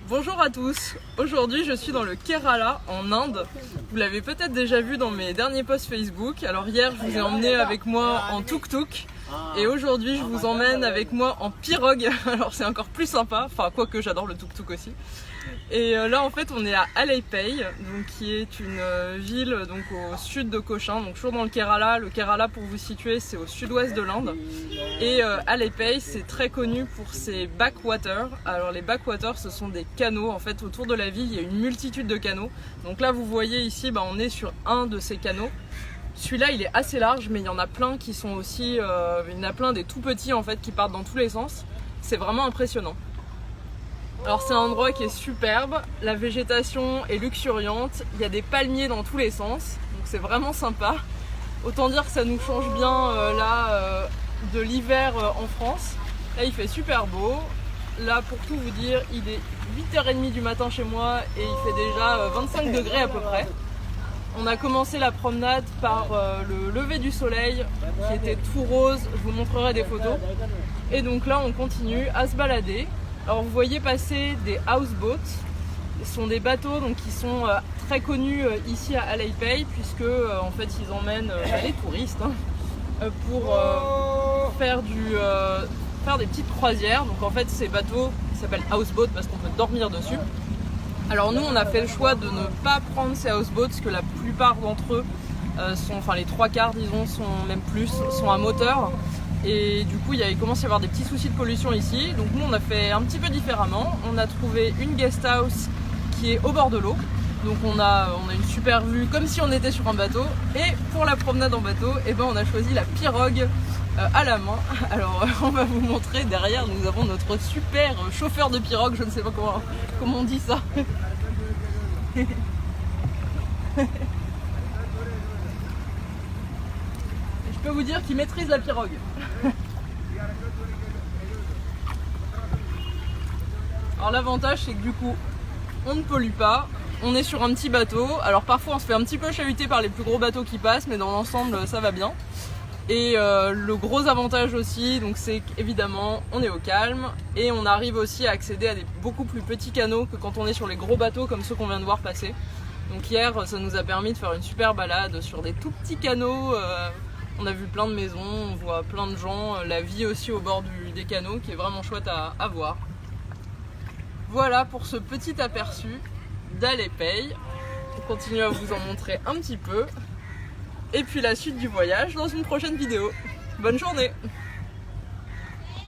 Bonjour à tous, aujourd'hui je suis dans le Kerala en Inde. Vous l'avez peut-être déjà vu dans mes derniers posts Facebook. Alors hier je vous ai emmené avec moi en tuk-tuk et aujourd'hui je vous emmène avec moi en pirogue. Alors c'est encore plus sympa, enfin quoique j'adore le tuk-tuk aussi. Et là en fait on est à Alleppey, donc qui est une ville donc au sud de Cochin, donc toujours dans le Kerala. Le Kerala, pour vous situer, c'est au sud-ouest de l'Inde. Et Alleppey, c'est très connu pour ses backwaters. Alors les backwaters, ce sont des canaux. En fait, autour de la ville, il y a une multitude de canaux. Donc là, vous voyez ici, on est sur un de ces canaux. Celui-là, il est assez large, mais il y en a plein qui sont aussi, il y en a plein des tout petits en fait qui partent dans tous les sens. C'est vraiment impressionnant. Alors c'est un endroit qui est superbe, la végétation est luxuriante, il y a des palmiers dans tous les sens, donc c'est vraiment sympa. Autant dire que ça nous change bien de l'hiver en France. Là il fait super beau, là pour tout vous dire il est 8h30 du matin chez moi et il fait déjà 25 degrés à peu près. On a commencé la promenade par le lever du soleil qui était tout rose, je vous montrerai des photos. Et donc là on continue à se balader. Alors vous voyez passer des houseboats, ce sont des bateaux donc, qui sont très connus ici à Alleppey puisque en fait ils emmènent les touristes pour faire des petites croisières. Donc en fait ces bateaux s'appellent houseboats parce qu'on peut dormir dessus. Alors nous on a fait le choix de ne pas prendre ces houseboats parce que la plupart d'entre eux enfin les trois quarts disons, même plus, sont à moteur. Et du coup il commence à y avoir des petits soucis de pollution ici. Donc nous on a fait un petit peu différemment. On a trouvé une guest house qui est au bord de l'eau. Donc on a une super vue comme si on était sur un bateau. Et pour la promenade en bateau, on a choisi la pirogue à la main. Alors on va vous montrer, derrière nous avons notre super chauffeur de pirogue. Je ne sais pas comment on dit ça. Je peux vous dire qu'il maîtrise la pirogue. Alors l'avantage c'est que du coup on ne pollue pas, on est sur un petit bateau. Alors parfois on se fait un petit peu chahuter par les plus gros bateaux qui passent, mais dans l'ensemble ça va bien. Et le gros avantage aussi, donc c'est qu'évidemment on est au calme et on arrive aussi à accéder à des beaucoup plus petits canaux que quand on est sur les gros bateaux comme ceux qu'on vient de voir passer. Donc hier ça nous a permis de faire une super balade sur des tout petits canaux. On a vu plein de maisons, on voit plein de gens, la vie aussi au bord des canaux qui est vraiment chouette à voir. Voilà pour ce petit aperçu d'Alleppey. On continue à vous en montrer un petit peu. Et puis la suite du voyage dans une prochaine vidéo. Bonne journée!